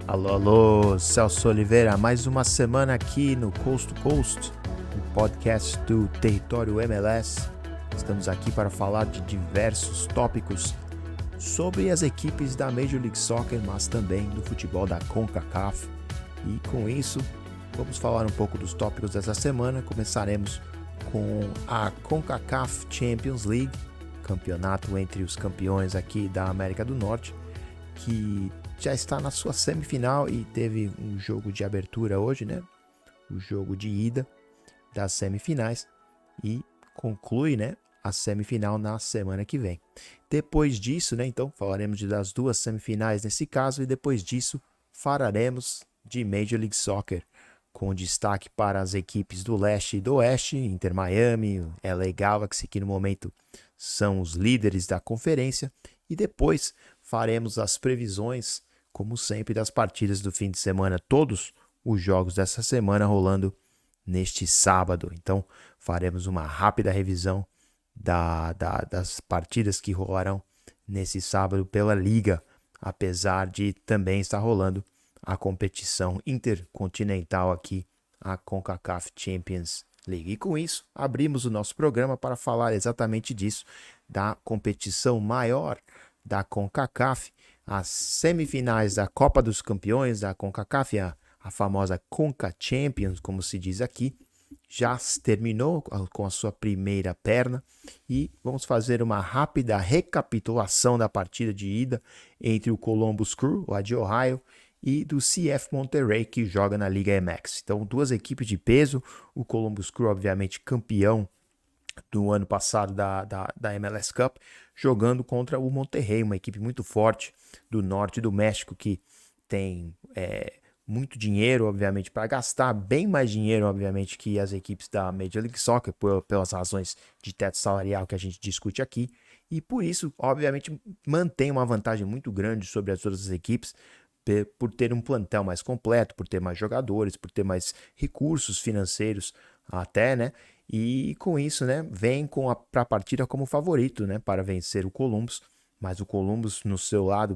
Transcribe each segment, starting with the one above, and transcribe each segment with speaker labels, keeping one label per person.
Speaker 1: Alô, alô, Celso Oliveira, mais uma semana aqui no Coast to Coast, o podcast do Território MLS. Estamos aqui para falar de diversos tópicos sobre as equipes da Major League Soccer, mas também do futebol da CONCACAF. E com isso, vamos falar um pouco dos tópicos dessa semana. Começaremos com a CONCACAF Champions League, campeonato entre os campeões aqui da América do Norte, que já está na sua semifinal e teve um jogo de abertura hoje, né? O jogo de ida das semifinais e conclui, né, a semifinal na semana que vem. Depois disso, né, então falaremos das duas semifinais nesse caso e depois disso falaremos de Major League Soccer, com destaque para as equipes do leste e do oeste, Inter Miami, LA Galaxy, que no momento são os líderes da conferência, e depois faremos as previsões, como sempre, das partidas do fim de semana, todos os jogos dessa semana rolando neste sábado. Então, faremos uma rápida revisão das partidas que rolarão nesse sábado pela Liga, apesar de também estar rolando a competição intercontinental aqui, a CONCACAF Champions League. E com isso, abrimos o nosso programa para falar exatamente disso, da competição maior da CONCACAF, as semifinais da Copa dos Campeões da CONCACAF, a famosa CONCA Champions, como se diz aqui, já terminou com a sua primeira perna e vamos fazer uma rápida recapitulação da partida de ida entre o Columbus Crew, lá de Ohio, e do CF Monterrey, que joga na Liga MX. Então, duas equipes de peso, o Columbus Crew, obviamente, campeão do ano passado da MLS Cup, jogando contra o Monterrey, uma equipe muito forte do norte do México, que tem muito dinheiro, obviamente, para gastar, bem mais dinheiro, obviamente, que as equipes da Major League Soccer, pelas razões de teto salarial que a gente discute aqui, e por isso, obviamente, mantém uma vantagem muito grande sobre as outras equipes, por ter um plantel mais completo, por ter mais jogadores, por ter mais recursos financeiros até, né? E com isso, né, vem para a partida como favorito, né, para vencer o Columbus. Mas o Columbus,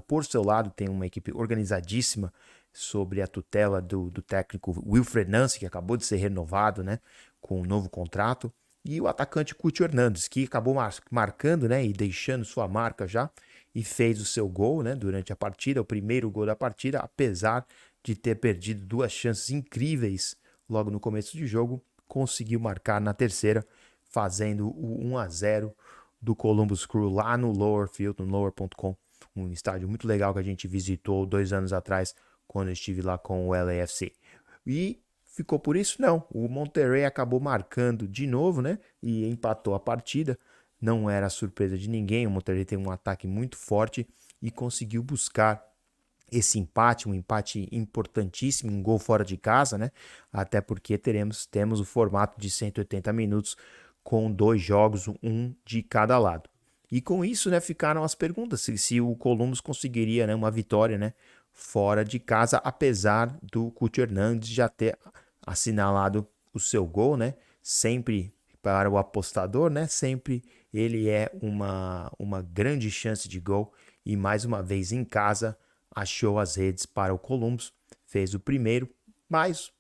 Speaker 1: por seu lado, tem uma equipe organizadíssima sobre a tutela do técnico Wilfred Nancy, que acabou de ser renovado, né, com um novo contrato. E o atacante Cucho Hernandes, que acabou marcando, né, e deixando sua marca já, e fez o seu gol, né, durante a partida, o primeiro gol da partida, apesar de ter perdido duas chances incríveis logo no começo de jogo, conseguiu marcar na terceira, fazendo o 1-0 do Columbus Crew lá no Lower Field, no lower.com, um estádio muito legal que a gente visitou 2 anos atrás, quando eu estive lá com o LAFC. E ficou por isso? Não. O Monterrey acabou marcando de novo, né? E empatou a partida. Não era surpresa de ninguém. O Monterrey tem um ataque muito forte e conseguiu buscar esse empate, um empate importantíssimo, um gol fora de casa, né? Até porque temos o formato de 180 minutos com 2 jogos, um de cada lado. E com isso, né, ficaram as perguntas se o Columbus conseguiria, né, uma vitória, né, fora de casa, apesar do Cucho Hernandes já ter assinalado o seu gol, né? Sempre para o apostador, né? Sempre ele é uma grande chance de gol e mais uma vez em casa achou as redes para o Columbus, fez o primeiro, mas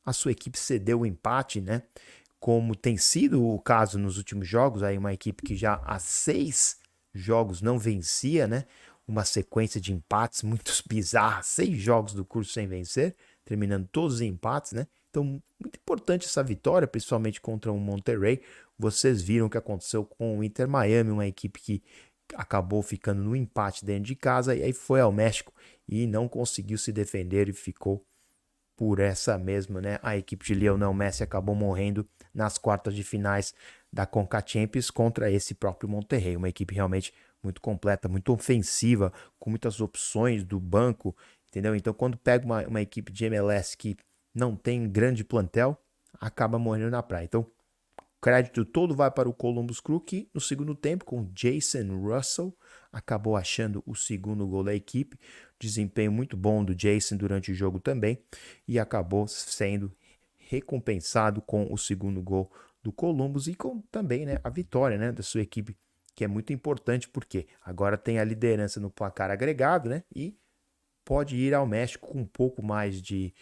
Speaker 1: a sua equipe cedeu o empate, né? Como tem sido o caso nos últimos jogos, aí uma equipe que já há 6 jogos não vencia, né? Uma sequência de empates muito bizarra, 6 jogos do curso sem vencer, terminando todos os empates, né? Então, muito importante essa vitória, principalmente contra o Monterrey. Vocês viram o que aconteceu com o Inter Miami, uma equipe que acabou ficando no empate dentro de casa e aí foi ao México e não conseguiu se defender e ficou por essa mesma, né? A equipe de Lionel Messi acabou morrendo nas quartas de finais da Conca Champions contra esse próprio Monterrey, uma equipe realmente muito completa, muito ofensiva, com muitas opções do banco, entendeu? Então, quando pega uma equipe de MLS que não tem grande plantel, acaba morrendo na praia. Então, crédito todo vai para o Columbus Crew, que no segundo tempo, com Jason Russell, acabou achando o segundo gol da equipe. Desempenho muito bom do Jason durante o jogo também. E acabou sendo recompensado com o segundo gol do Columbus e com também, né, a vitória, né, da sua equipe, que é muito importante porque agora tem a liderança no placar agregado, né, e pode ir ao México com um pouco mais de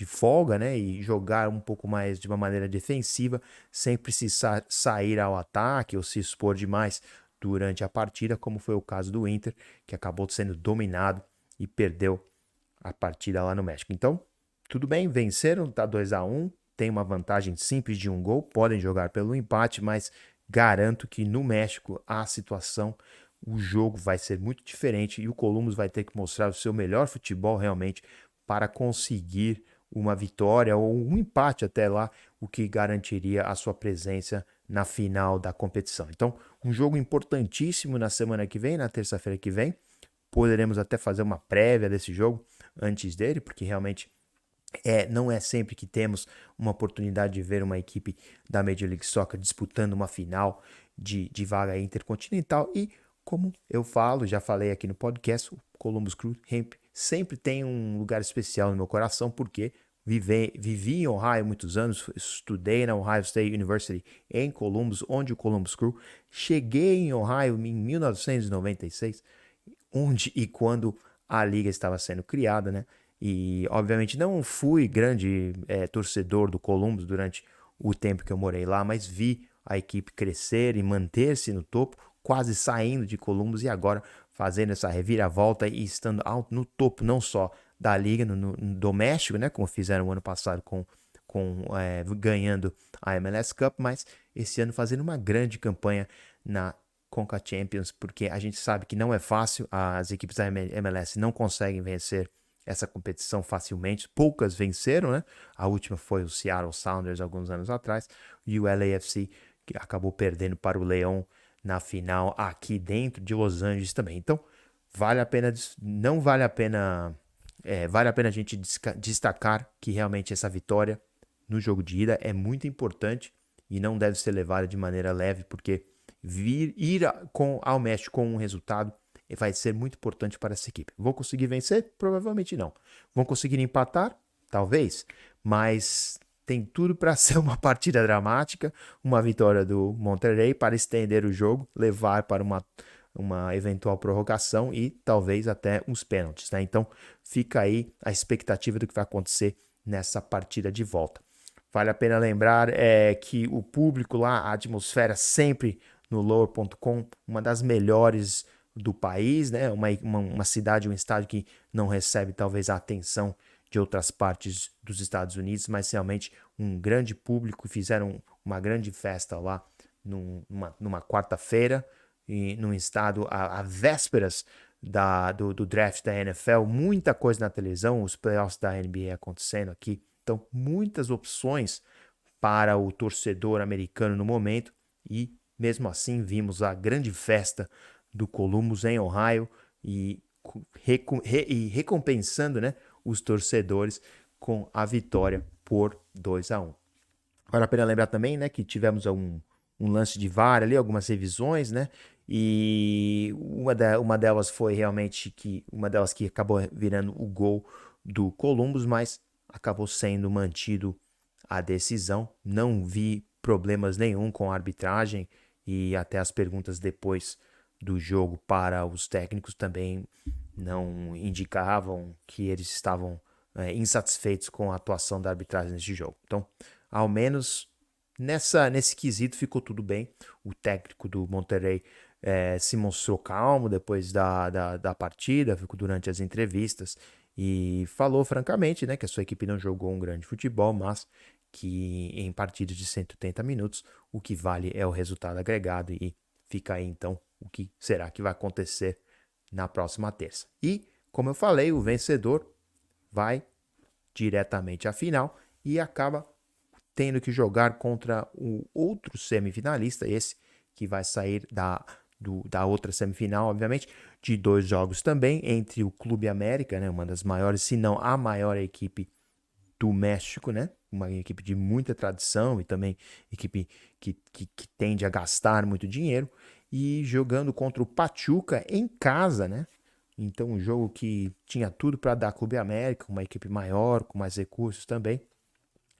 Speaker 1: folga, né? E jogar um pouco mais de uma maneira defensiva, sem precisar sair ao ataque ou se expor demais durante a partida, como foi o caso do Inter, que acabou sendo dominado e perdeu a partida lá no México. Então, tudo bem, venceram, tá 2-1, tem uma vantagem simples de um gol, podem jogar pelo empate, mas garanto que no México a situação, o jogo vai ser muito diferente e o Columbus vai ter que mostrar o seu melhor futebol realmente para conseguir uma vitória ou um empate até lá, o que garantiria a sua presença na final da competição. Então, um jogo importantíssimo na semana que vem, na terça-feira que vem. Poderemos até fazer uma prévia desse jogo antes dele, porque realmente não é sempre que temos uma oportunidade de ver uma equipe da Major League Soccer disputando uma final de vaga intercontinental. E como eu falo, já falei aqui no podcast, o Columbus Crew sempre tem um lugar especial no meu coração, porque vivi em Ohio muitos anos, estudei na Ohio State University em Columbus, onde o Columbus Crew. Cheguei em Ohio em 1996, onde e quando a liga estava sendo criada, né? E obviamente não fui grande torcedor do Columbus durante o tempo que eu morei lá, mas vi a equipe crescer e manter-se no topo, quase saindo de Columbus e agora fazendo essa reviravolta e estando no topo não só da liga no doméstico, né, como fizeram o ano passado ganhando a MLS Cup, mas esse ano fazendo uma grande campanha na Conca Champions, porque a gente sabe que não é fácil, as equipes da MLS não conseguem vencer essa competição facilmente, poucas venceram, né? A última foi o Seattle Sounders alguns anos atrás, e o LAFC, que acabou perdendo para o Leão na final aqui dentro de Los Angeles também. Então, vale a pena a gente destacar que realmente essa vitória no jogo de ida é muito importante e não deve ser levada de maneira leve, porque ir ao México com um resultado vai ser muito importante para essa equipe. Vão conseguir vencer? Provavelmente não. Vão conseguir empatar? Talvez. Mas tem tudo para ser uma partida dramática, uma vitória do Monterrey para estender o jogo, levar para uma eventual prorrogação e talvez até uns pênaltis, né? Então fica aí a expectativa do que vai acontecer nessa partida de volta. Vale a pena lembrar que o público lá, a atmosfera sempre no Lower.com, uma das melhores do país, né? Uma cidade, um estádio que não recebe talvez a atenção de outras partes dos Estados Unidos, mas realmente um grande público. Fizeram uma grande festa lá numa quarta-feira, e num estado a vésperas do draft da NFL, muita coisa na televisão, os playoffs da NBA acontecendo aqui, então muitas opções para o torcedor americano no momento, e mesmo assim vimos a grande festa do Columbus em Ohio e recompensando, né, os torcedores com a vitória por 2-1. Vale a pena lembrar também, né, que tivemos um lance de VAR ali, algumas revisões, né, e uma delas foi realmente uma delas que acabou virando o gol do Columbus, mas acabou sendo mantido a decisão. Não vi problemas nenhum com a arbitragem, e até as perguntas depois do jogo para os técnicos também não indicavam que eles estavam insatisfeitos com a atuação da arbitragem nesse jogo. Então, ao menos nesse quesito ficou tudo bem. O técnico do Monterrey se mostrou calmo depois da partida, ficou durante as entrevistas e falou francamente, né, que a sua equipe não jogou um grande futebol, mas que em partidas de 180 minutos o que vale é o resultado agregado, e fica aí então o que será que vai acontecer na próxima terça. E, como eu falei, o vencedor vai diretamente à final e acaba tendo que jogar contra o outro semifinalista, esse que vai sair da outra semifinal, obviamente, de 2 jogos também, entre o Clube América, né, uma das maiores, se não a maior equipe do México, né, uma equipe de muita tradição e também equipe que tende a gastar muito dinheiro, e jogando contra o Pachuca em casa, né? Então um jogo que tinha tudo para dar Clube América, uma equipe maior, com mais recursos também,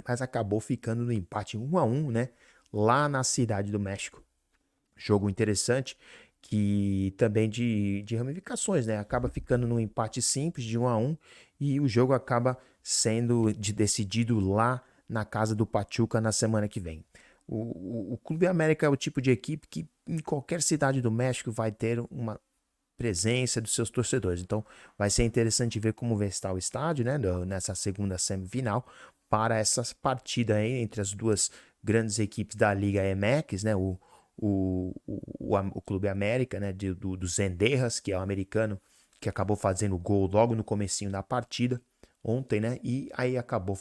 Speaker 1: mas acabou ficando no empate 1-1, né? Lá na Cidade do México. Jogo interessante que também de ramificações, né? Acaba ficando num empate simples de 1-1 e o jogo acaba sendo decidido lá na casa do Pachuca na semana que vem. O Clube América é o tipo de equipe que em qualquer cidade do México vai ter uma presença dos seus torcedores. Então vai ser interessante ver como vai estar o estádio, né, nessa segunda semifinal para essa partida aí entre as duas grandes equipes da Liga MX, né, o Clube América, né, do Zendejas, que é o americano que acabou fazendo gol logo no comecinho da partida ontem, né, e aí acabaram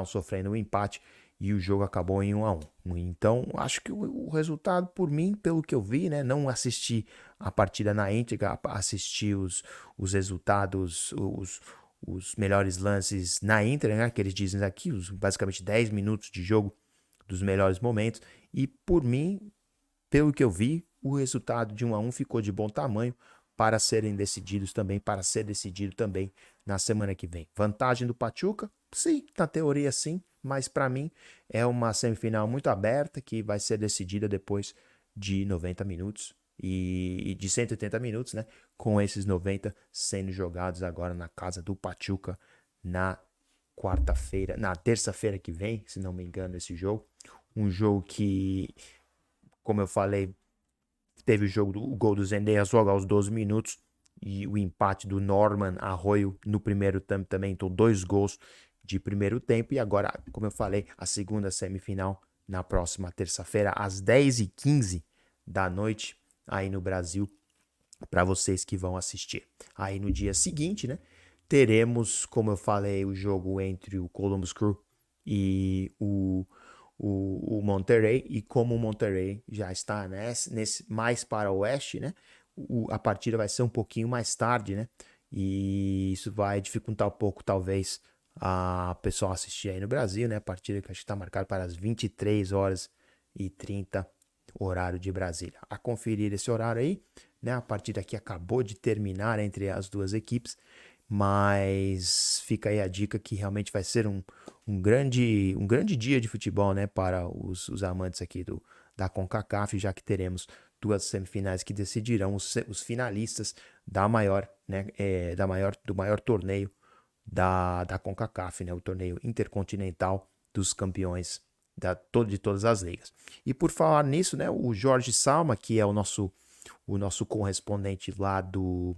Speaker 1: sofrendo um empate e o jogo acabou em 1-1. Então, acho que o resultado, por mim, pelo que eu vi, né, não assisti a partida na íntegra, assisti os resultados, os melhores lances na íntegra, né, que eles dizem aqui, basicamente 10 minutos de jogo dos melhores momentos. E por mim, pelo que eu vi, o resultado de 1-1 ficou de bom tamanho para ser decidido também na semana que vem. Vantagem do Pachuca? Sim, na teoria sim, mas para mim é uma semifinal muito aberta que vai ser decidida depois de 90 minutos e de 180 minutos, né? Com esses 90 sendo jogados agora na casa do Pachuca na terça-feira que vem, se não me engano, esse jogo. Um jogo que, como eu falei, teve o gol do Zendejas logo aos 12 minutos e o empate do Norman Arroyo no primeiro tempo também. Então, 2 gols de primeiro tempo. E agora, como eu falei, a segunda semifinal na próxima terça-feira, às 10h15 da noite, aí no Brasil, para vocês que vão assistir. Aí no dia seguinte, né, teremos, como eu falei, o jogo entre o Columbus Crew e o Monterrey, e como o Monterrey já está nesse mais para o oeste, né, a partida vai ser um pouquinho mais tarde, né, e isso vai dificultar um pouco, talvez, a pessoal assistir aí no Brasil, né, a partida que acho que está marcada para as 23h30, horário de Brasília. A conferir esse horário aí, né, a partida aqui acabou de terminar entre as duas equipes, mas fica aí a dica que realmente vai ser um grande dia de futebol, né, para os amantes aqui da CONCACAF, já que teremos duas semifinais que decidirão os finalistas da maior, né, do maior torneio da CONCACAF, né, o torneio intercontinental dos campeões de todas as ligas. E por falar nisso, né, o Jorge Salma, que é o nosso correspondente lá do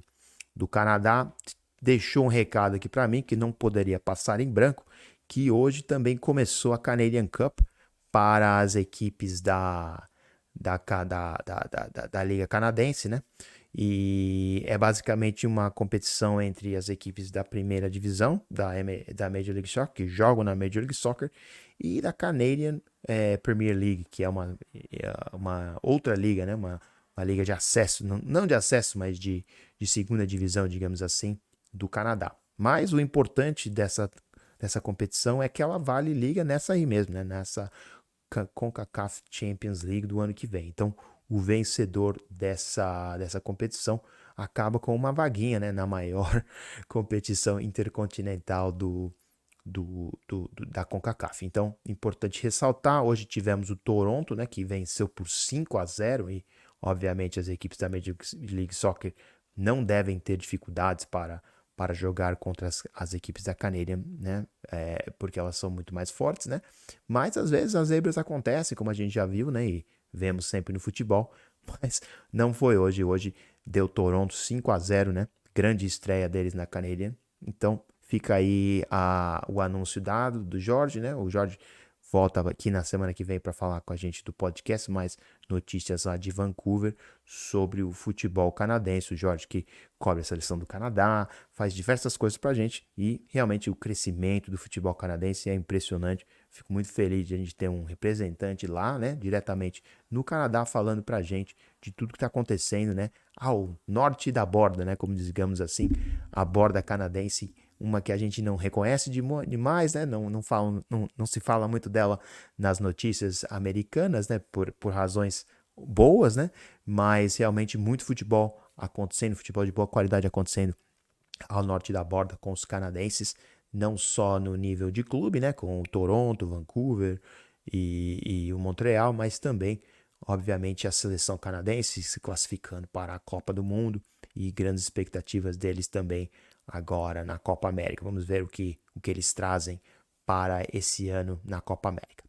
Speaker 1: Canadá, deixou um recado aqui para mim que não poderia passar em branco, que hoje também começou a Canadian Cup para as equipes da Liga Canadense, né? E é basicamente uma competição entre as equipes da primeira divisão da Major League Soccer, que jogam na Major League Soccer, e da Canadian Premier League, que é uma outra liga, né? Uma liga de acesso, não de acesso, mas de segunda divisão, digamos assim, do Canadá. Mas o importante dessa competição é que ela vale liga nessa aí mesmo, né? Nessa CONCACAF Champions League do ano que vem. Então, o vencedor dessa competição acaba com uma vaguinha, né, na maior competição intercontinental da CONCACAF. Então, importante ressaltar, hoje tivemos o Toronto, né, que venceu por 5-0 e, obviamente, as equipes da Major League Soccer não devem ter dificuldades para jogar contra as equipes da Canadian, né? Porque elas são muito mais fortes, né? Mas às vezes as zebras acontecem, como a gente já viu, né? E vemos sempre no futebol, mas não foi hoje. Hoje deu Toronto 5-0, né? Grande estreia deles na Canadian. Então fica aí o anúncio dado do Jorge, né? O Jorge volta aqui na semana que vem para falar com a gente do podcast, mais notícias lá de Vancouver sobre o futebol canadense. O Jorge que cobre a seleção do Canadá, faz diversas coisas pra gente e realmente o crescimento do futebol canadense é impressionante. Fico muito feliz de a gente ter um representante lá, né, diretamente no Canadá falando pra gente de tudo que tá acontecendo, né, ao norte da borda, né, como digamos assim, a borda canadense, uma que a gente não reconhece demais, né? Não se fala muito dela nas notícias americanas, né? Por razões boas, né? Mas realmente muito futebol acontecendo, futebol de boa qualidade acontecendo ao norte da borda com os canadenses, não só no nível de clube, né? Com o Toronto, Vancouver e o Montreal, mas também obviamente, a seleção canadense se classificando para a Copa do Mundo e grandes expectativas deles também agora na Copa América. Vamos ver o que eles trazem para esse ano na Copa América.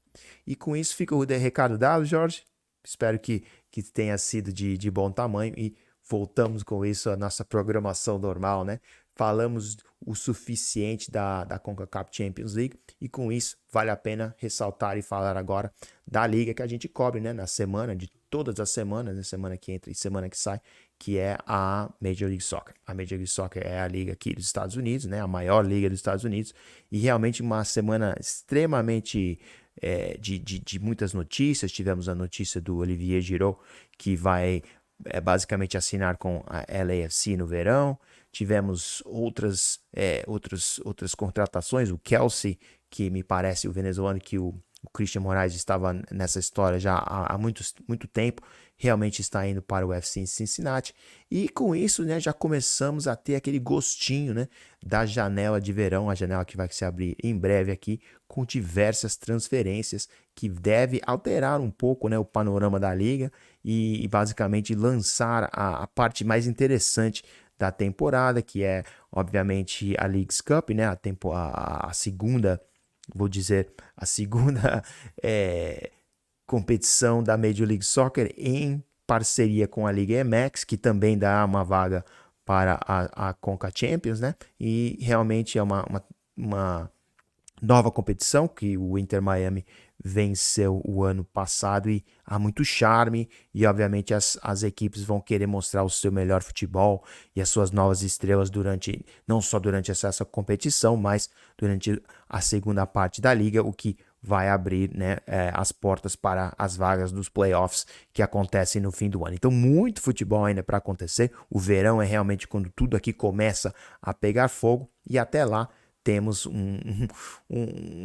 Speaker 1: E com isso fica o recado dado, Jorge. Espero que tenha sido de bom tamanho e voltamos com isso à nossa programação normal, né? Falamos o suficiente da CONCACAF Champions League e com isso vale a pena ressaltar e falar agora da liga que a gente cobre, né, na semana, de todas as semanas, né, semana que entra e semana que sai, que é a Major League Soccer. A Major League Soccer é a liga aqui dos Estados Unidos, né, a maior liga dos Estados Unidos, e realmente uma semana extremamente de muitas notícias. Tivemos a notícia do Olivier Giroud, que vai basicamente assinar com a LAFC no verão. Tivemos outras contratações, o Kelsey, que me parece o venezuelano, que o Christian Moraes estava nessa história já há muito tempo, realmente está indo para o UFC em Cincinnati. E com isso, né, já começamos a ter aquele gostinho, né, da janela de verão, a janela que vai se abrir em breve aqui, com diversas transferências que deve alterar um pouco, né, o panorama da liga e basicamente lançar a parte mais interessante da temporada, que é obviamente a Leagues Cup, né, a segunda, vou dizer, a segunda competição da Major League Soccer em parceria com a Liga MX, que também dá uma vaga para a Conca Champions, né? E realmente é uma nova competição que o Inter Miami venceu o ano passado e há muito charme e obviamente as equipes vão querer mostrar o seu melhor futebol e as suas novas estrelas não só durante essa competição, mas durante a segunda parte da liga, o que vai abrir, né, as portas para as vagas dos playoffs que acontecem no fim do ano. Então, muito futebol ainda para acontecer. O verão é realmente quando tudo aqui começa a pegar fogo e até lá temos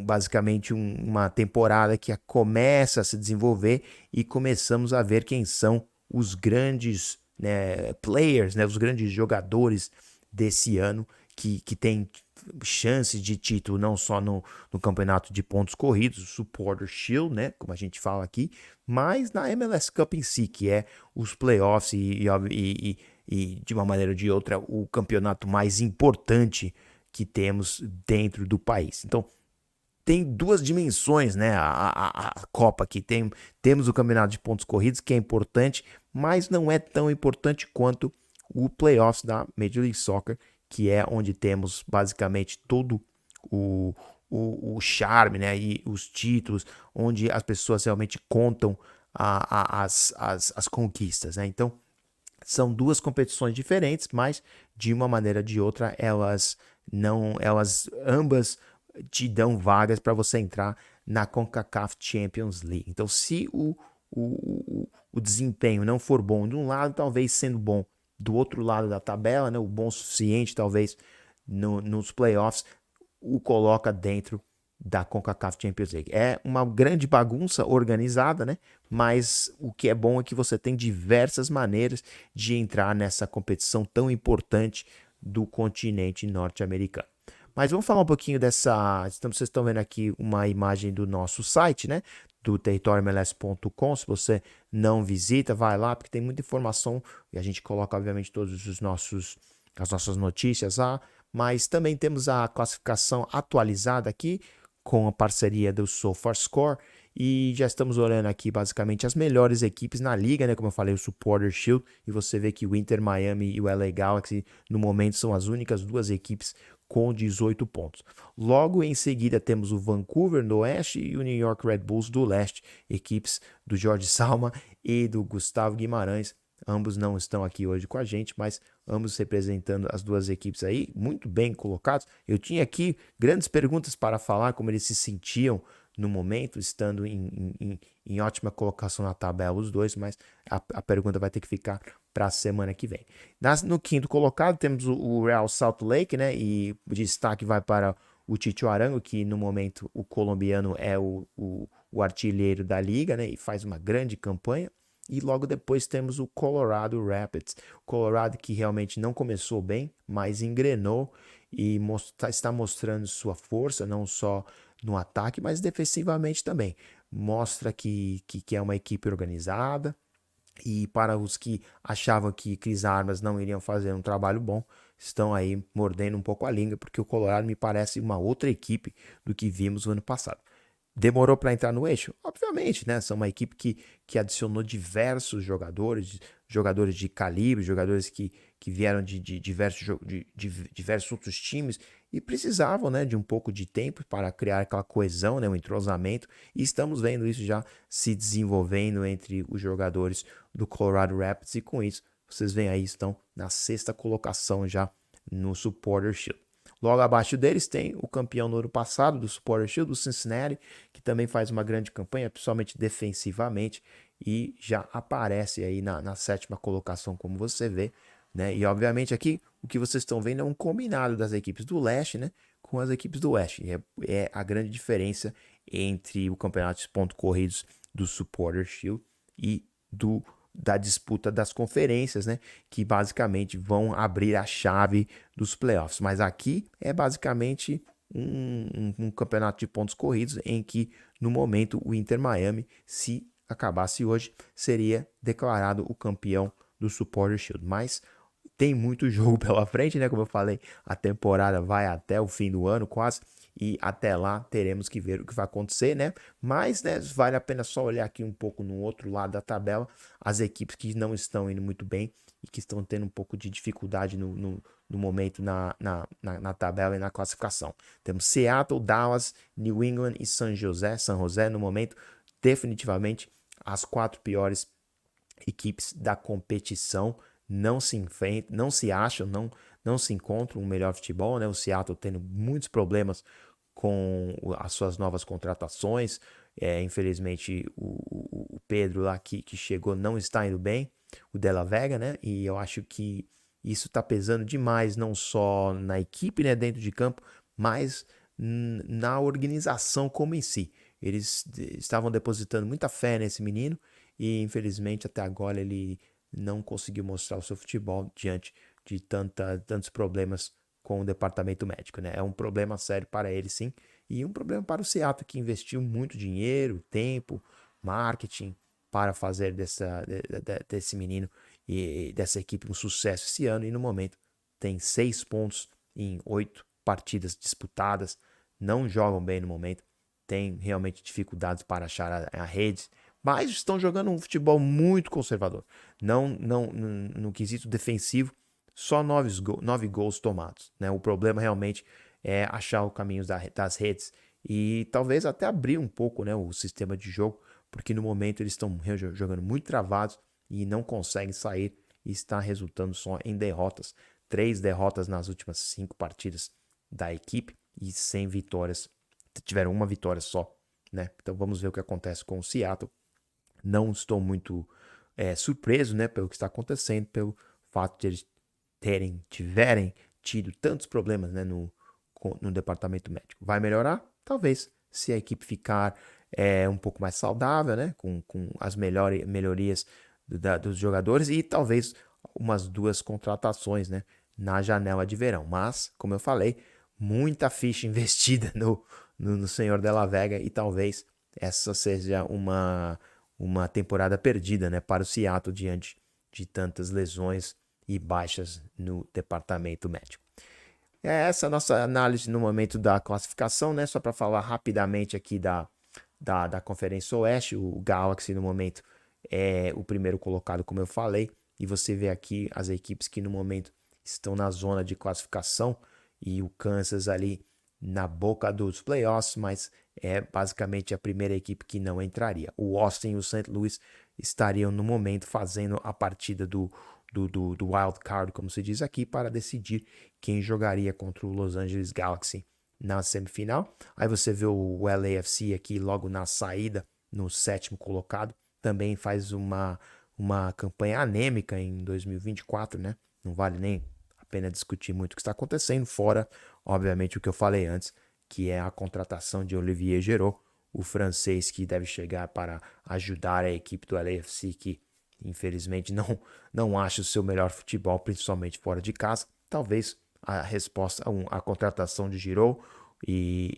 Speaker 1: basicamente uma temporada que começa a se desenvolver e começamos a ver quem são os grandes, né, players, né, os grandes jogadores desse ano que tem chances de título não só no campeonato de pontos corridos, o Supporter Shield, né, como a gente fala aqui, mas na MLS Cup em si, que é os playoffs e de uma maneira ou de outra o campeonato mais importante que temos dentro do país. Então, tem duas dimensões, né? A Copa aqui. Temos o campeonato de pontos corridos, que é importante, mas não é tão importante quanto o playoffs da Major League Soccer, que é onde temos basicamente todo o charme, né? E os títulos, onde as pessoas realmente contam as conquistas, né? Então, são duas competições diferentes, mas de uma maneira ou de outra elas ambas te dão vagas para você entrar na CONCACAF Champions League. Então, se o desempenho não for bom de um lado, talvez sendo bom do outro lado da tabela, né, o bom o suficiente, talvez nos playoffs, o coloca dentro da CONCACAF Champions League. É uma grande bagunça organizada, né? Mas o que é bom é que você tem diversas maneiras de entrar nessa competição tão importante do continente norte-americano. Mas vamos falar um pouquinho vocês estão vendo aqui uma imagem do nosso site, né? Do territoriomls.com. Se você não visita, vai lá, porque tem muita informação e a gente coloca, obviamente, todos as nossas notícias lá. Mas também temos a classificação atualizada aqui com a parceria do SofaScore e já estamos olhando aqui basicamente as melhores equipes na liga, né? Como eu falei, o Supporter Shield, e você vê que o Inter Miami e o LA Galaxy no momento são as únicas duas equipes com 18 pontos. Logo em seguida temos o Vancouver no oeste e o New York Red Bulls do leste, equipes do Jorge Salma e do Gustavo Guimarães. Ambos não estão aqui hoje com a gente, mas ambos representando as duas equipes aí, muito bem colocados. Eu tinha aqui grandes perguntas para falar, como eles se sentiam no momento, estando em ótima colocação na tabela os dois, mas a pergunta vai ter que ficar para a semana que vem. No quinto colocado temos o Real Salt Lake, né? E o destaque vai para o Tito Arango, que no momento o colombiano é o artilheiro da liga, né? E faz uma grande campanha. E logo depois temos o Colorado Rapids. Colorado que realmente não começou bem, mas engrenou e está mostrando sua força, não só no ataque, mas defensivamente também. mostra que é uma equipe organizada. E para os que achavam que Chris Armas não iriam fazer um trabalho bom, estão aí mordendo um pouco a língua, porque o Colorado me parece uma outra equipe do que vimos no ano passado. Demorou para entrar no eixo? Obviamente, né? São uma equipe que adicionou diversos jogadores, jogadores de calibre, jogadores que vieram de diversos outros times e precisavam, né, de um pouco de tempo para criar aquela coesão, né, um entrosamento. E estamos vendo isso já se desenvolvendo entre os jogadores do Colorado Rapids e com isso, vocês veem aí, estão na sexta colocação já no Supporter Shield. Logo abaixo deles tem o campeão no ano passado do Supporter Shield, o Cincinnati, que também faz uma grande campanha, principalmente defensivamente, e já aparece aí na sétima colocação, como você vê, né? E obviamente aqui o que vocês estão vendo é um combinado das equipes do leste, né, com as equipes do oeste. É a grande diferença entre o campeonato de pontos corridos do Supporter Shield e da disputa das conferências, né, que basicamente vão abrir a chave dos playoffs. Mas aqui é basicamente um campeonato de pontos corridos em que, no momento, o Inter Miami, se acabasse hoje, seria declarado o campeão do Supporter Shield. Mas tem muito jogo pela frente, né? Como eu falei, a temporada vai até o fim do ano quase. E até lá teremos que ver o que vai acontecer, né? Mas, né, vale a pena só olhar aqui um pouco no outro lado da tabela, as equipes que não estão indo muito bem e que estão tendo um pouco de dificuldade no momento na tabela e na classificação. Temos Seattle, Dallas, New England e San José no momento, definitivamente as 4 piores equipes da competição. Não se enfrentam, não se acham, não se encontram um melhor futebol, né? O Seattle tendo muitos problemas com as suas novas contratações. Infelizmente, o Pedro lá que chegou não está indo bem, o Della Vega, né? E eu acho que isso está pesando demais, não só na equipe, né, dentro de campo, mas na organização como em si. Eles estavam depositando muita fé nesse menino e, infelizmente, até agora ele não conseguiu mostrar o seu futebol diante de tantos problemas com o departamento médico, né? É um problema sério para ele, sim, e um problema para o Seattle, que investiu muito dinheiro, tempo, marketing para fazer desse menino e dessa equipe um sucesso esse ano, e no momento tem 6 pontos em 8 partidas disputadas, não jogam bem no momento, tem realmente dificuldades para achar a rede, mas estão jogando um futebol muito conservador. Não no quesito defensivo, só 9 gols tomados, né? O problema realmente é achar o caminho das redes e talvez até abrir um pouco, né, o sistema de jogo, porque no momento eles estão jogando muito travados e não conseguem sair e está resultando só em derrotas. 3 derrotas nas últimas 5 partidas da equipe e 100 vitórias. Tiveram uma vitória só, né? Então vamos ver o que acontece com o Seattle. Não estou muito surpreso, né, pelo que está acontecendo, pelo fato de eles tiverem tido tantos problemas, né, no departamento médico. Vai melhorar? Talvez, se a equipe ficar um pouco mais saudável, né, com as melhorias dos jogadores e talvez umas 2 contratações, né, na janela de verão. Mas, como eu falei, muita ficha investida no senhor Della Vega e talvez essa seja uma temporada perdida, né, para o Seattle diante de tantas lesões e baixas no departamento médico. É essa a nossa análise no momento da classificação, né? Só para falar rapidamente aqui da Conferência Oeste, o Galaxy no momento é o primeiro colocado, como eu falei, e você vê aqui as equipes que no momento estão na zona de classificação e o Kansas ali na boca dos playoffs, mas é basicamente a primeira equipe que não entraria. O Austin e o St. Louis estariam no momento fazendo a partida do wild card, como se diz aqui, para decidir quem jogaria contra o Los Angeles Galaxy na semifinal. Aí você vê o LAFC aqui logo na saída, no 7º colocado, também faz uma campanha anêmica em 2024, né? Não vale nem a pena discutir muito o que está acontecendo, fora, obviamente, o que eu falei antes, que é a contratação de Olivier Giroud, o francês que deve chegar para ajudar a equipe do LAFC, que infelizmente não acha o seu melhor futebol, principalmente fora de casa. Talvez a resposta, a contratação de Giroud e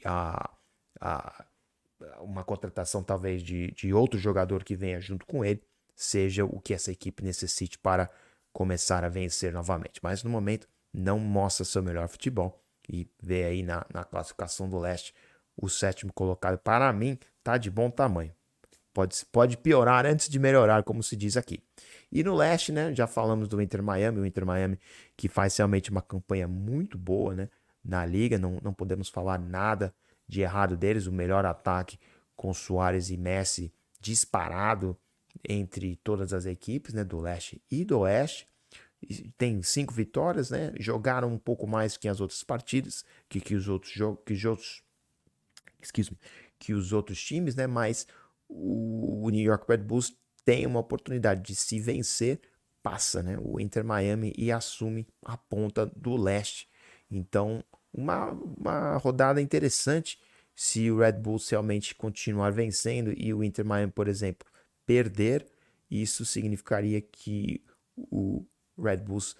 Speaker 1: uma contratação talvez de outro jogador que venha junto com ele, seja o que essa equipe necessite para começar a vencer novamente. Mas no momento não mostra seu melhor futebol e vê aí na classificação do leste o sétimo colocado. Para mim, tá de bom tamanho. Pode piorar antes de melhorar, como se diz aqui. E no leste, né, já falamos do Inter Miami, o Inter Miami que faz realmente uma campanha muito boa, né, na liga, não podemos falar nada de errado deles, o melhor ataque com Suárez e Messi disparado entre todas as equipes, né, do leste e do oeste. Tem 5 vitórias, né, jogaram um pouco mais que as outras partidas, que os outros que os outros times, né, mas o New York Red Bulls tem uma oportunidade de se vencer, passa, né, o Inter Miami e assume a ponta do leste. Então, uma rodada interessante se o Red Bulls realmente continuar vencendo e o Inter Miami, por exemplo, perder, isso significaria que o Red Bulls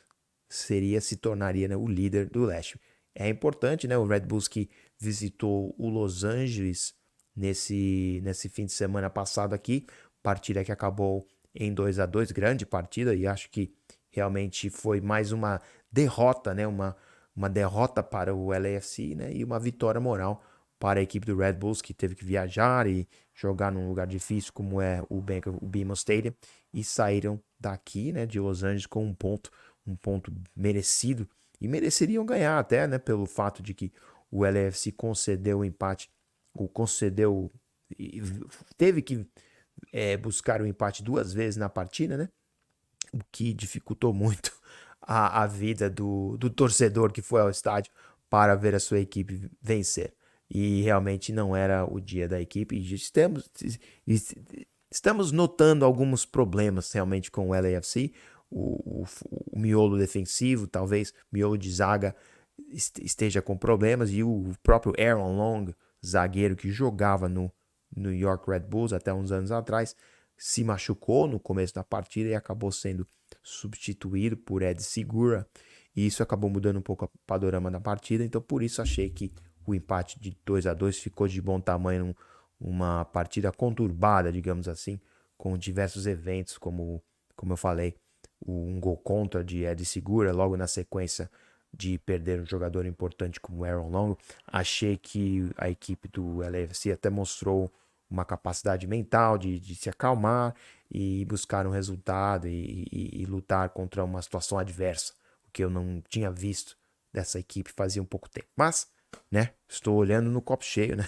Speaker 1: se tornaria, né, o líder do leste. É importante, né, o Red Bulls que visitou o Los Angeles nesse fim de semana passado aqui, partida que acabou em 2-2, grande partida, e acho que realmente foi mais uma derrota, né, uma derrota para o LAFC, né, e uma vitória moral para a equipe do Red Bulls, que teve que viajar e jogar num lugar difícil como é o BMO Stadium, e saíram daqui, né, de Los Angeles com um ponto merecido, e mereceriam ganhar até, né, pelo fato de que o LAFC concedeu o empate, ou concedeu, teve que buscar o empate 2 vezes na partida, né, o que dificultou muito a vida do torcedor que foi ao estádio para ver a sua equipe vencer. E realmente não era o dia da equipe. E estamos notando alguns problemas realmente com o LAFC. O miolo defensivo, talvez miolo de zaga esteja com problemas. E o próprio Aaron Long, zagueiro que jogava no New York Red Bulls até uns anos atrás, se machucou no começo da partida e acabou sendo substituído por Ed Segura, e isso acabou mudando um pouco o panorama da partida. Então por isso achei que o empate de 2-2 ficou de bom tamanho, uma partida conturbada, digamos assim, com diversos eventos, como eu falei, um gol contra de Ed Segura logo na sequência de perder um jogador importante como Aaron Long. Achei que a equipe do LAFC até mostrou uma capacidade mental de se acalmar e buscar um resultado e lutar contra uma situação adversa, o que eu não tinha visto dessa equipe fazia um pouco tempo. Mas, né, estou olhando no copo cheio, né,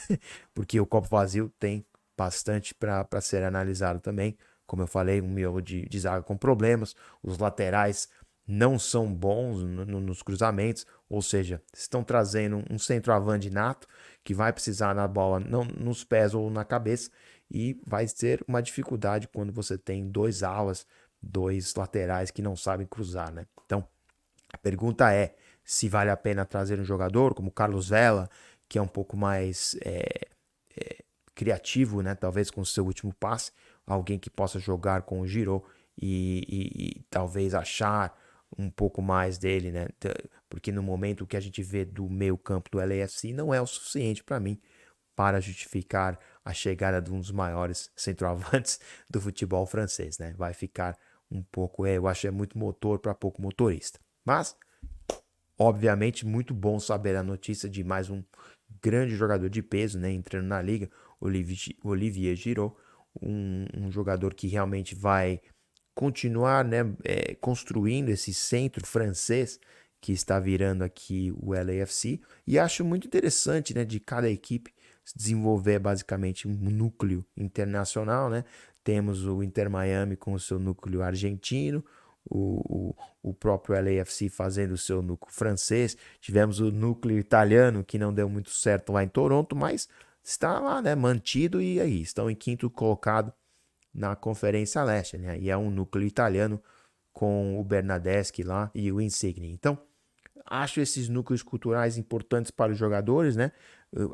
Speaker 1: porque o copo vazio tem bastante para ser analisado também. Como eu falei, um miolo de zaga com problemas, os laterais não são bons nos cruzamentos, ou seja, estão trazendo um centroavante nato que vai precisar na bola, não nos pés ou na cabeça, e vai ser uma dificuldade quando você tem 2 alas, 2 laterais que não sabem cruzar, né? Então, a pergunta é se vale a pena trazer um jogador como Carlos Vela, que é um pouco mais criativo, né? Talvez com o seu último passe, alguém que possa jogar com o Giroud e talvez achar um pouco mais dele, né? Porque no momento que a gente vê do meio campo do LAFC não é o suficiente para mim para justificar a chegada de um dos maiores centroavantes do futebol francês, né? Vai ficar um pouco, eu acho que é muito motor para pouco motorista. Mas, obviamente, muito bom saber a notícia de mais um grande jogador de peso, né? Entrando na liga, Olivier Giroud, um jogador que realmente vai continuar, né, construindo esse centro francês que está virando aqui o LAFC, e acho muito interessante, né, de cada equipe desenvolver basicamente um núcleo internacional, né? Temos o Inter Miami com o seu núcleo argentino, o próprio LAFC fazendo o seu núcleo francês, tivemos o núcleo italiano que não deu muito certo lá em Toronto, mas está lá, né, mantido, e aí estão em quinto colocado na Conferência Leste, né? E é um núcleo italiano com o Bernardeschi lá e o Insigne. Então, acho esses núcleos culturais importantes para os jogadores, né?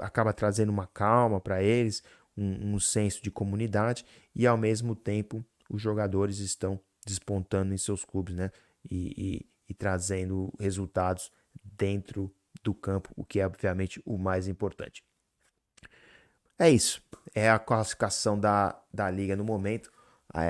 Speaker 1: Acaba trazendo uma calma para eles, um senso de comunidade, e ao mesmo tempo os jogadores estão despontando em seus clubes, né? E trazendo resultados dentro do campo, o que é obviamente o mais importante. É isso. É a classificação da liga no momento.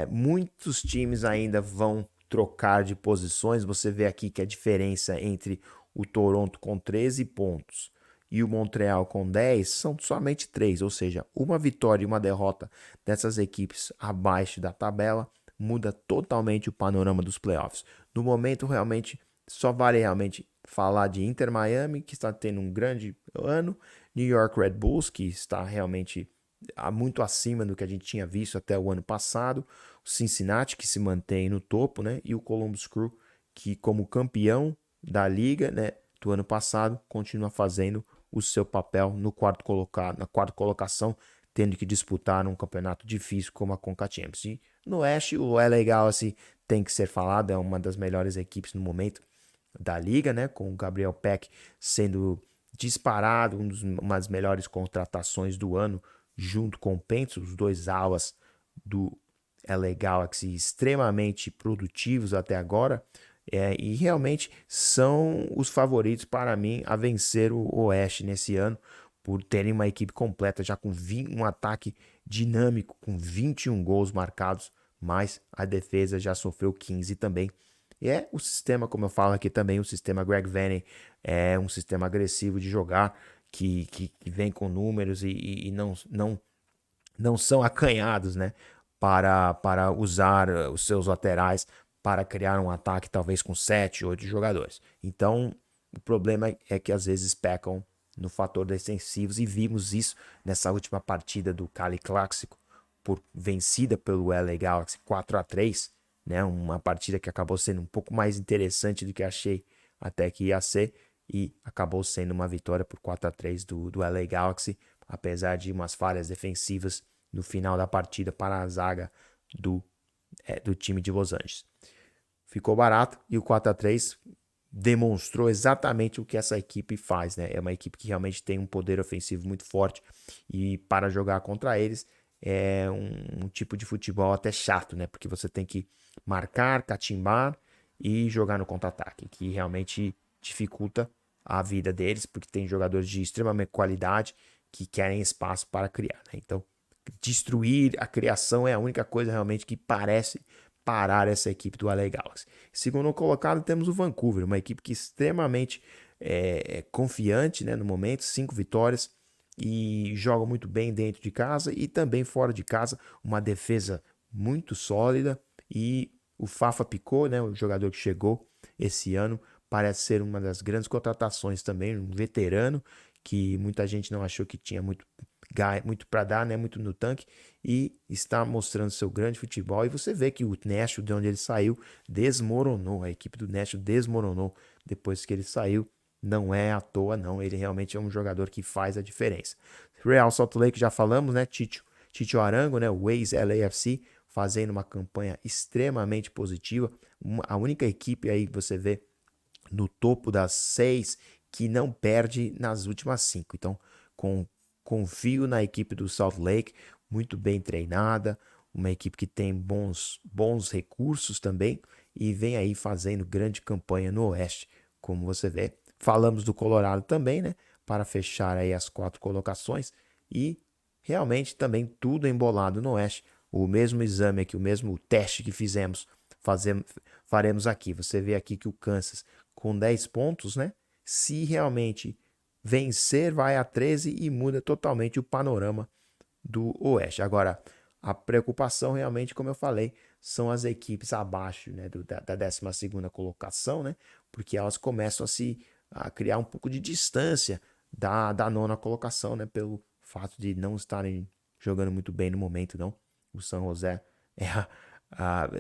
Speaker 1: Muitos times ainda vão trocar de posições. Você vê aqui que a diferença entre o Toronto com 13 pontos e o Montreal com 10 são somente 3, ou seja, uma vitória e uma derrota dessas equipes abaixo da tabela muda totalmente o panorama dos playoffs. No momento, realmente, só vale realmente falar de Inter Miami, que está tendo um grande ano, New York Red Bulls, que está realmente muito acima do que a gente tinha visto até o ano passado, o Cincinnati, que se mantém no topo, né, e o Columbus Crew, que como campeão da liga, né, do ano passado, continua fazendo o seu papel no na quarta colocação, tendo que disputar um campeonato difícil como a Conca Champions. E no Oeste, o LA Galaxy tem que ser falado, é uma das melhores equipes no momento da liga, né, com o Gabriel Peck sendo disparado, uma das melhores contratações do ano, junto com o Pence, os dois alas do LA Galaxy extremamente produtivos até agora, e realmente são os favoritos para mim a vencer o Oeste nesse ano, por terem uma equipe completa, já com um ataque dinâmico, com 21 gols marcados, mas a defesa já sofreu 15 também. E é o sistema, como eu falo aqui também, o sistema Greg Vanney é um sistema agressivo de jogar, que vem com números e não são acanhados, né, para usar os seus laterais para criar um ataque talvez com 7, 8 jogadores. Então, o problema é que às vezes pecam no fator defensivos e vimos isso nessa última partida do Cali Clássico, vencida pelo LA Galaxy 4-3, né, uma partida que acabou sendo um pouco mais interessante do que achei até que ia ser, e acabou sendo uma vitória por 4-3 do LA Galaxy, apesar de umas falhas defensivas no final da partida para a zaga do time de Los Angeles. Ficou barato e o 4-3 demonstrou exatamente o que essa equipe faz, né? É uma equipe que realmente tem um poder ofensivo muito forte e para jogar contra eles é um tipo de futebol até chato, né? Porque você tem que marcar, catimbar e jogar no contra-ataque, que realmente dificulta a vida deles, porque tem jogadores de extrema qualidade que querem espaço para criar, né? Então, destruir a criação é a única coisa realmente que parece parar essa equipe do LA Galaxy. Segundo colocado, temos o Vancouver, uma equipe que é extremamente confiante, né, no momento, 5 vitórias e joga muito bem dentro de casa e também fora de casa, uma defesa muito sólida. E o Fafa Picault, né, o jogador que chegou esse ano, parece ser uma das grandes contratações também, um veterano que muita gente não achou que tinha muito para dar, né, muito no tanque, e está mostrando seu grande futebol. E você vê que o Nashville, de onde ele saiu, desmoronou. A equipe do Nashville desmoronou depois que ele saiu. Não é à toa, não. Ele realmente é um jogador que faz a diferença. Real Salt Lake, já falamos, né? Tito Arango, né? O ex-LAFC, fazendo uma campanha extremamente positiva. A única equipe aí que você vê no topo das 6 que não perde nas últimas 5. Então, confio na equipe do Salt Lake, muito bem treinada, uma equipe que tem bons recursos também e vem aí fazendo grande campanha no Oeste, como você vê. Falamos do Colorado também, né, para fechar aí as 4 colocações, e realmente também tudo embolado no Oeste. O mesmo exame aqui, o mesmo teste que faremos aqui. Você vê aqui que o Kansas com 10 pontos, né, se realmente vencer, vai a 13 e muda totalmente o panorama do Oeste. Agora, a preocupação realmente, como eu falei, são as equipes abaixo, né, da 12ª colocação, né, porque elas começam a criar um pouco de distância da 9ª colocação, né, pelo fato de não estarem jogando muito bem no momento, não. O San José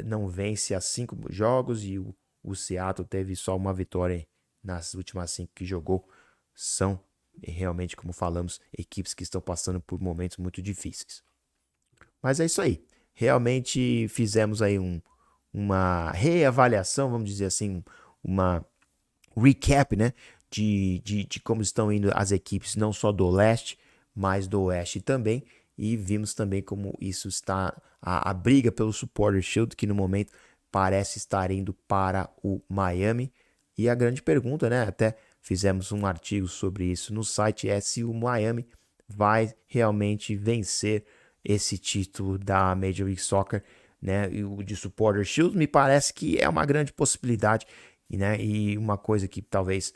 Speaker 1: não vence há 5 jogos e o Seattle teve só uma vitória nas últimas 5 que jogou. São realmente, como falamos, equipes que estão passando por momentos muito difíceis. Mas é isso aí. Realmente fizemos aí uma reavaliação, vamos dizer assim, uma recap, né, de como estão indo as equipes, não só do leste, mas do oeste também. E vimos também como isso está, a briga pelo Supporter Shield, que no momento parece estar indo para o Miami. E a grande pergunta, né, até fizemos um artigo sobre isso no site, é se o Miami vai realmente vencer esse título da Major League Soccer, né? E o de Supporter Shield me parece que é uma grande possibilidade, né? E uma coisa que talvez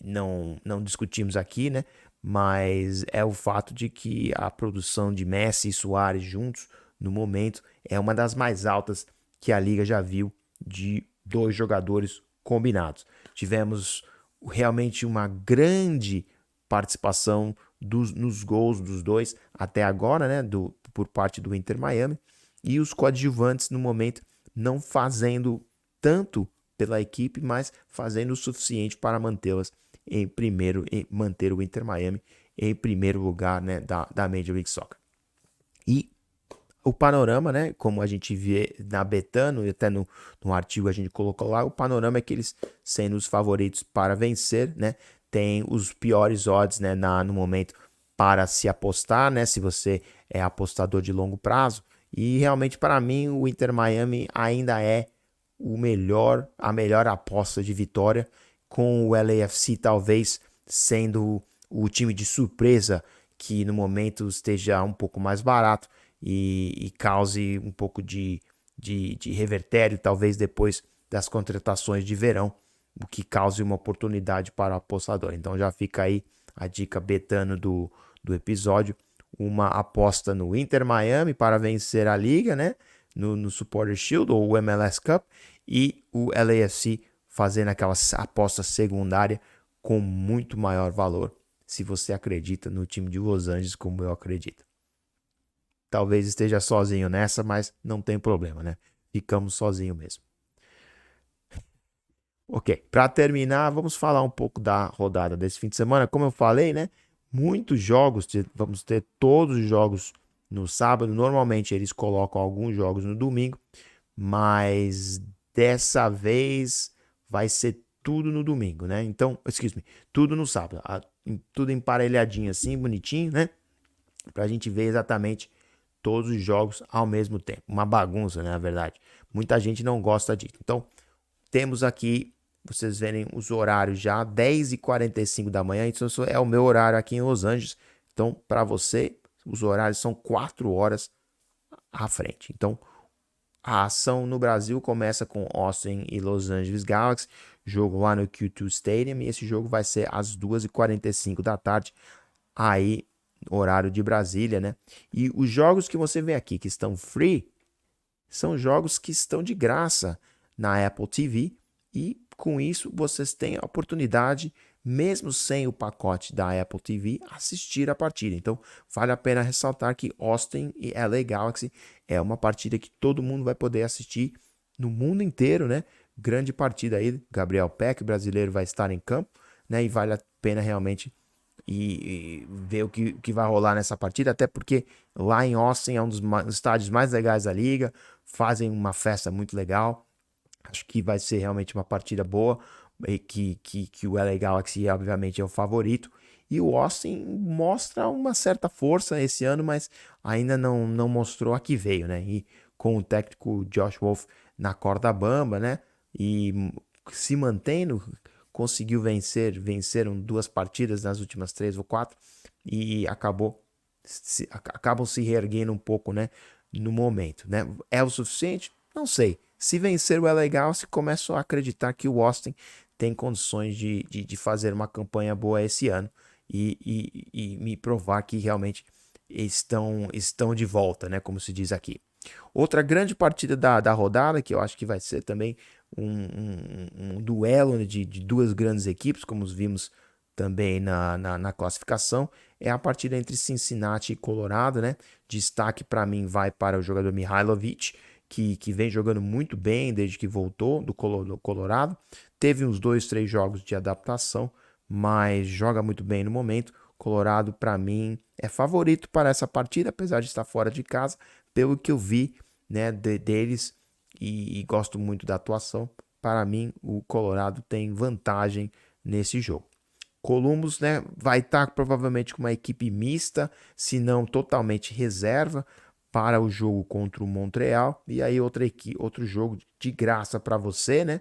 Speaker 1: não discutimos aqui, né? Mas é o fato de que a produção de Messi e Suárez juntos, no momento, é uma das mais altas que a liga já viu de dois jogadores combinados. Tivemos realmente uma grande participação nos gols dos dois até agora, né, por parte do Inter Miami, e os coadjuvantes no momento não fazendo tanto pela equipe, mas fazendo o suficiente para mantê-las em primeiro, manter o Inter Miami em primeiro lugar, né, da Major League Soccer. E o panorama, né, como a gente vê na Betano, e até no artigo a gente colocou lá, o panorama é que eles, sendo os favoritos para vencer, né, tem os piores odds, né, no momento para se apostar, né, se você é apostador de longo prazo. E realmente para mim o Inter Miami ainda é a melhor aposta de vitória, com o LAFC talvez sendo o time de surpresa que no momento esteja um pouco mais barato e cause um pouco de revertério, talvez depois das contratações de verão, o que cause uma oportunidade para o apostador. Então já fica aí a dica betano do episódio, uma aposta no Inter Miami para vencer a liga, né? No Supporter Shield ou o MLS Cup, e o LAFC fazendo aquela aposta secundária com muito maior valor, se você acredita no time de Los Angeles como eu acredito. Talvez esteja sozinho nessa, mas não tem problema, né? Ficamos sozinhos mesmo. Ok, para terminar, vamos falar um pouco da rodada desse fim de semana. Como eu falei, né? Muitos jogos, vamos ter todos os jogos no sábado. Normalmente eles colocam alguns jogos no domingo, mas dessa vez vai ser tudo no domingo, né? Então, tudo no sábado. Tudo emparelhadinho assim, bonitinho, né? Pra gente ver exatamente todos os jogos ao mesmo tempo. Uma bagunça, né, na verdade. Muita gente não gosta disso. Então, temos aqui, vocês verem os horários já, 10h45 da manhã. Isso é o meu horário aqui em Los Angeles. Então, para você, os horários são 4 horas à frente. Então, a ação no Brasil começa com Austin e Los Angeles Galaxy, jogo lá no Q2 Stadium, e esse jogo vai ser às 2h45 da tarde, aí, horário de Brasília, né? E os jogos que você vê aqui, que estão free, são jogos que estão de graça na Apple TV, e com isso vocês têm a oportunidade, mesmo sem o pacote da Apple TV, assistir a partida. Então vale a pena ressaltar que Austin e LA Galaxy é uma partida que todo mundo vai poder assistir no mundo inteiro, né? Grande partida aí, Gabriel Peck, brasileiro, vai estar em campo, né? E vale a pena realmente e ver o que vai rolar nessa partida, até porque lá em Austin é um dos estádios mais legais da liga, fazem uma festa muito legal. Acho que vai ser realmente uma partida boa, e que o LA Galaxy obviamente é o favorito. E o Austin mostra uma certa força esse ano, mas ainda não mostrou a que veio, né? E com o técnico Josh Wolf na corda bamba, né? E se mantendo, conseguiu venceram 2 partidas nas últimas 3 ou 4 e acabam se reerguendo um pouco, né? No momento, né? É o suficiente? Não sei. Se vencer o LA Galaxy, começo a acreditar que o Austin tem condições de fazer uma campanha boa esse ano e me provar que realmente estão de volta, né? Como se diz aqui. Outra grande partida da rodada, que eu acho que vai ser também um duelo de 2 grandes equipes, como vimos também na classificação, é a partida entre Cincinnati e Colorado, né? Destaque para mim vai para o jogador Mihailovic, que vem jogando muito bem desde que voltou do Colorado. Teve uns 2, 3 jogos de adaptação, mas joga muito bem no momento. Colorado, para mim, é favorito para essa partida, apesar de estar fora de casa, pelo que eu vi, né, deles, e gosto muito da atuação. Para mim, o Colorado tem vantagem nesse jogo. Columbus, né, vai estar provavelmente com uma equipe mista, se não totalmente reserva, para o jogo contra o Montreal. E aí outro jogo de graça para você, né,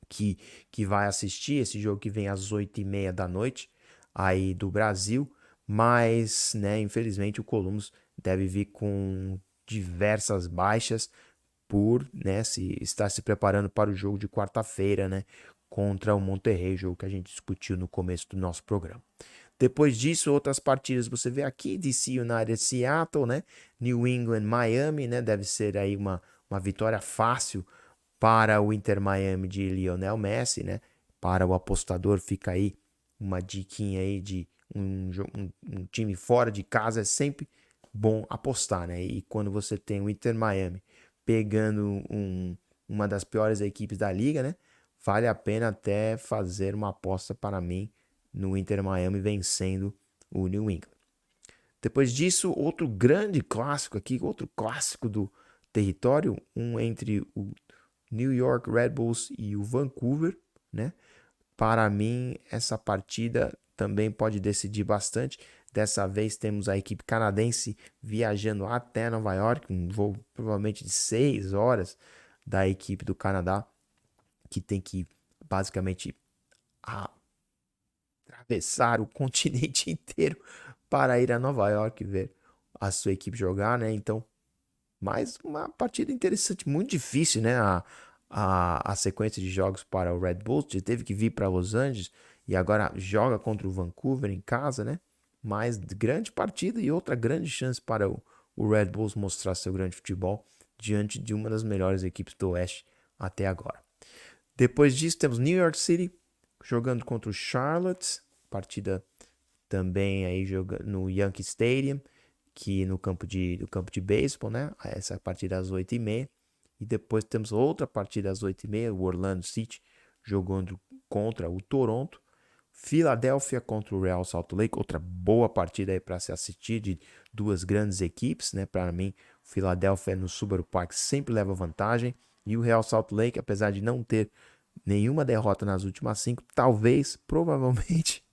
Speaker 1: que vai assistir esse jogo, que vem às 8h30 da noite aí do Brasil. mas, né, infelizmente o Columbus deve vir com diversas baixas por, né, estar se preparando para o jogo de quarta-feira, né, contra o Monterrey, jogo que a gente discutiu no começo do nosso programa. Depois disso, outras partidas você vê aqui, DC United Seattle, né, New England Miami, né, deve ser aí uma vitória fácil para o Inter Miami de Lionel Messi, né, para o apostador fica aí uma diquinha aí de um time fora de casa é sempre bom apostar, né, e quando você tem o Inter Miami pegando uma das piores equipes da liga, né, vale a pena até fazer uma aposta para mim no Inter Miami vencendo o New England. Depois disso, outro grande clássico aqui, outro clássico do território, um entre o New York Red Bulls e o Vancouver, né? Para mim, essa partida também pode decidir bastante. Dessa vez temos a equipe canadense viajando até Nova York, um voo provavelmente de 6 horas da equipe do Canadá, que tem que basicamente atravessar o continente inteiro para ir a Nova York ver a sua equipe jogar, né? Então, mais uma partida interessante, muito difícil, né? A sequência de jogos para o Red Bulls, teve que vir para Los Angeles e agora joga contra o Vancouver em casa, né? Mas grande partida e outra grande chance para o Red Bulls mostrar seu grande futebol diante de uma das melhores equipes do Oeste até agora. Depois disso, temos New York City jogando contra o Charlotte, partida também aí no Yankee Stadium, que no campo de beisebol, né? Essa partida às 8h30. E depois temos outra partida às 8h30, o Orlando City jogando contra o Toronto. Filadélfia contra o Real Salt Lake, outra boa partida aí para se assistir de duas grandes equipes, né? Para mim, o Filadélfia no Subaru Park sempre leva vantagem e o Real Salt Lake, apesar de não ter nenhuma derrota nas últimas 5, talvez, provavelmente,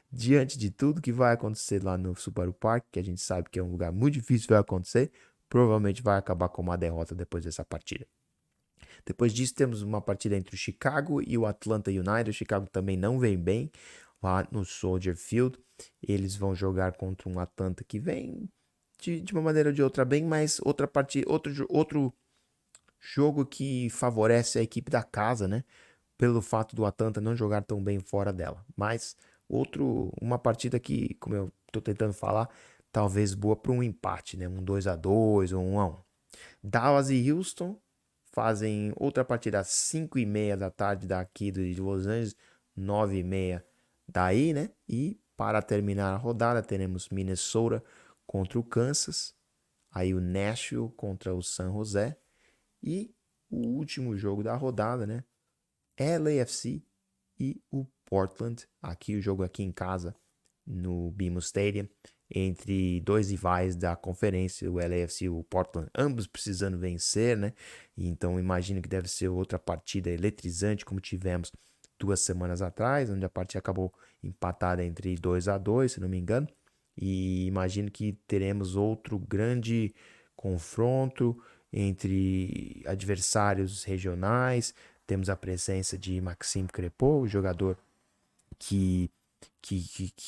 Speaker 1: diante de tudo que vai acontecer lá no Subaru Park, que a gente sabe que é um lugar muito difícil de acontecer, provavelmente vai acabar com uma derrota depois dessa partida. Depois disso, temos uma partida entre o Chicago e o Atlanta United. O Chicago também não vem bem lá no Soldier Field. Eles vão jogar contra um Atlanta que vem de uma maneira ou de outra bem, mas outra partida, outro jogo que favorece a equipe da casa, né? Pelo fato do Atlanta não jogar tão bem fora dela. Mas uma partida que, como eu estou tentando falar, talvez boa para um empate, né? Um 2-2 ou 1-1. Dallas e Houston fazem outra partida às 5h30 da tarde daqui de Los Angeles, 9h30 daí, né? E para terminar a rodada, teremos Minnesota contra o Kansas, aí o Nashville contra o San José e o último jogo da rodada, né? LAFC e o Portland, aqui o jogo aqui em casa no BMO Stadium, entre dois rivais da conferência, o LAFC e o Portland, ambos precisando vencer, né? Então imagino que deve ser outra partida eletrizante, como tivemos 2 semanas atrás, onde a partida acabou empatada entre 2-2, se não me engano. E imagino que teremos outro grande confronto entre adversários regionais. Temos a presença de Maxime Crépeau, o jogador que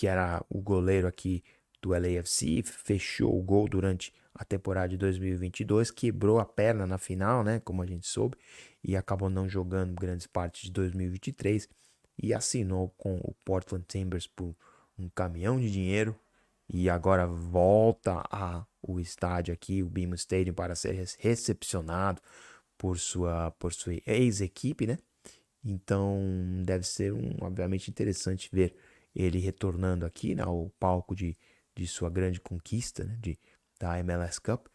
Speaker 1: era o goleiro aqui do LAFC, fechou o gol durante a temporada de 2022, quebrou a perna na final, né, como a gente soube, e acabou não jogando grandes partes de 2023 e assinou com o Portland Timbers por um caminhão de dinheiro e agora volta ao estádio aqui, o BMO Stadium, para ser recepcionado por sua ex-equipe, né? Então deve ser obviamente interessante ver ele retornando aqui, né, ao palco de sua grande conquista, né, da MLS Cup.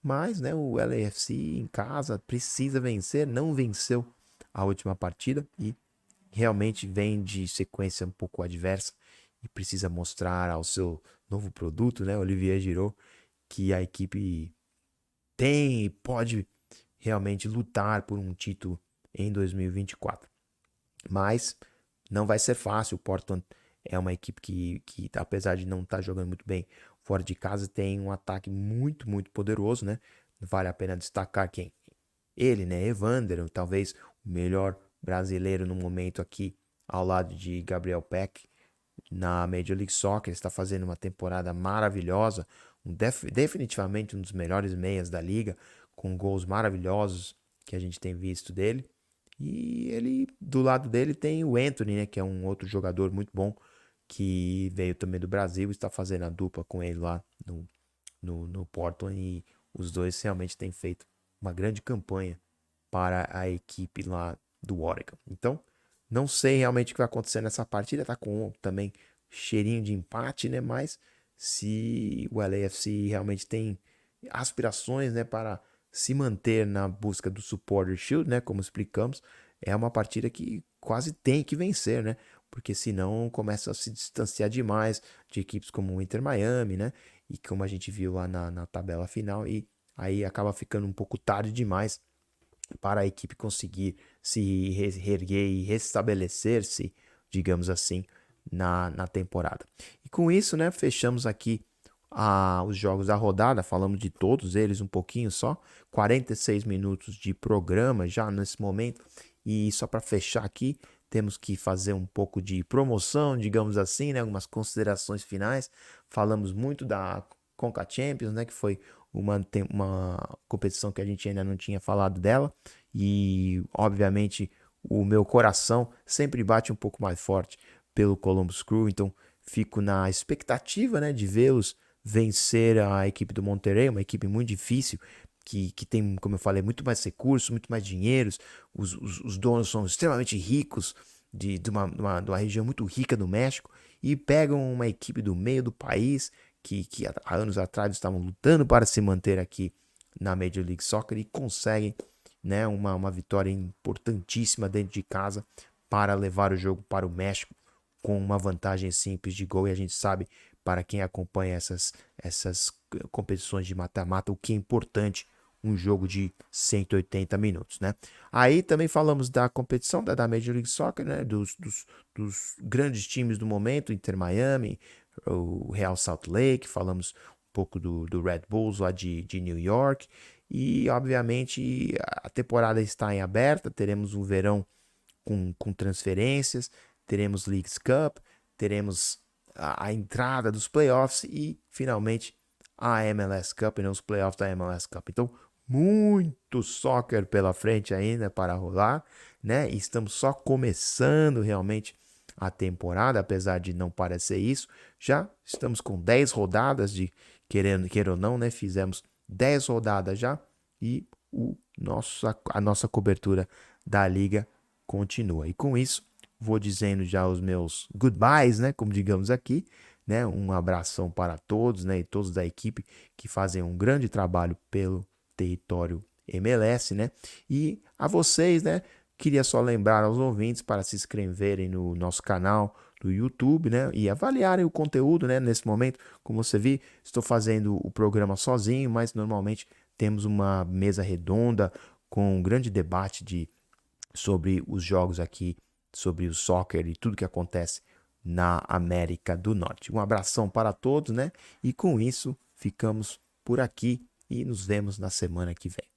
Speaker 1: Mas, né, o LAFC em casa precisa vencer, não venceu a última partida e realmente vem de sequência um pouco adversa e precisa mostrar ao seu novo produto, né, Olivier Giroud, que a equipe tem e pode realmente lutar por um título em 2024. Mas não vai ser fácil. O Portland é uma equipe que apesar de não estar jogando muito bem fora de casa, tem um ataque muito, muito poderoso, né? Vale a pena destacar quem? Ele, né? Evander, talvez o melhor brasileiro no momento aqui, ao lado de Gabriel Peck, na Major League Soccer, está fazendo uma temporada maravilhosa, definitivamente um dos melhores meias da liga, com gols maravilhosos que a gente tem visto dele. E ele, do lado dele tem o Anthony, né, que é um outro jogador muito bom, que veio também do Brasil e está fazendo a dupla com ele lá no Portland, e os dois realmente têm feito uma grande campanha para a equipe lá do Oregon. Então, não sei realmente o que vai acontecer nessa partida, tá com também cheirinho de empate, né, mas se o LAFC realmente tem aspirações, né, para se manter na busca do Supporter Shield, né, como explicamos, é uma partida que quase tem que vencer, né, porque senão começa a se distanciar demais de equipes como o Inter Miami, né, e como a gente viu lá na tabela final, e aí acaba ficando um pouco tarde demais para a equipe conseguir se reerguer e restabelecer-se, digamos assim, na temporada. E com isso, né, fechamos aqui os jogos da rodada, falamos de todos eles um pouquinho só, 46 minutos de programa já nesse momento, e só para fechar aqui, temos que fazer um pouco de promoção, digamos assim, né, algumas considerações finais. Falamos muito da Conca Champions, né, que foi uma competição que a gente ainda não tinha falado dela, e obviamente o meu coração sempre bate um pouco mais forte pelo Columbus Crew, então fico na expectativa, né, de vê-los vencer a equipe do Monterrey, uma equipe muito difícil, que tem, como eu falei, muito mais recursos, muito mais dinheiros, os donos são extremamente ricos, de uma região muito rica do México, e pegam uma equipe do meio do país, que há anos atrás estavam lutando para se manter aqui na Major League Soccer, e conseguem, né, uma vitória importantíssima dentro de casa para levar o jogo para o México com uma vantagem simples de gol. E a gente sabe, para quem acompanha essas competições de mata-mata, o que é importante um jogo de 180 minutos, né? Aí também falamos da competição da Major League Soccer, né? Dos grandes times do momento, Inter Miami, o Real Salt Lake, falamos um pouco do Red Bulls lá de New York, e obviamente a temporada está em aberta, teremos um verão com transferências, teremos Leagues Cup, teremos a entrada dos playoffs e finalmente a MLS Cup, né, os playoffs da MLS Cup. Então, muito soccer pela frente ainda para rolar, né? E estamos só começando realmente a temporada, apesar de não parecer isso. Já estamos com 10 rodadas queira ou não, né? Fizemos 10 rodadas já, e a nossa cobertura da liga continua. E com isso, vou dizendo já os meus goodbyes, né? Como digamos aqui, né? Um abração para todos, né? E todos da equipe que fazem um grande trabalho pelo território MLS, né? E a vocês, né? Queria só lembrar aos ouvintes para se inscreverem no nosso canal do YouTube, né? E avaliarem o conteúdo, né? Nesse momento, como você viu, estou fazendo o programa sozinho, mas normalmente temos uma mesa redonda com um grande debate sobre os jogos aqui, sobre o soccer e tudo que acontece na América do Norte. Um abração para todos, né? E com isso, ficamos por aqui e nos vemos na semana que vem.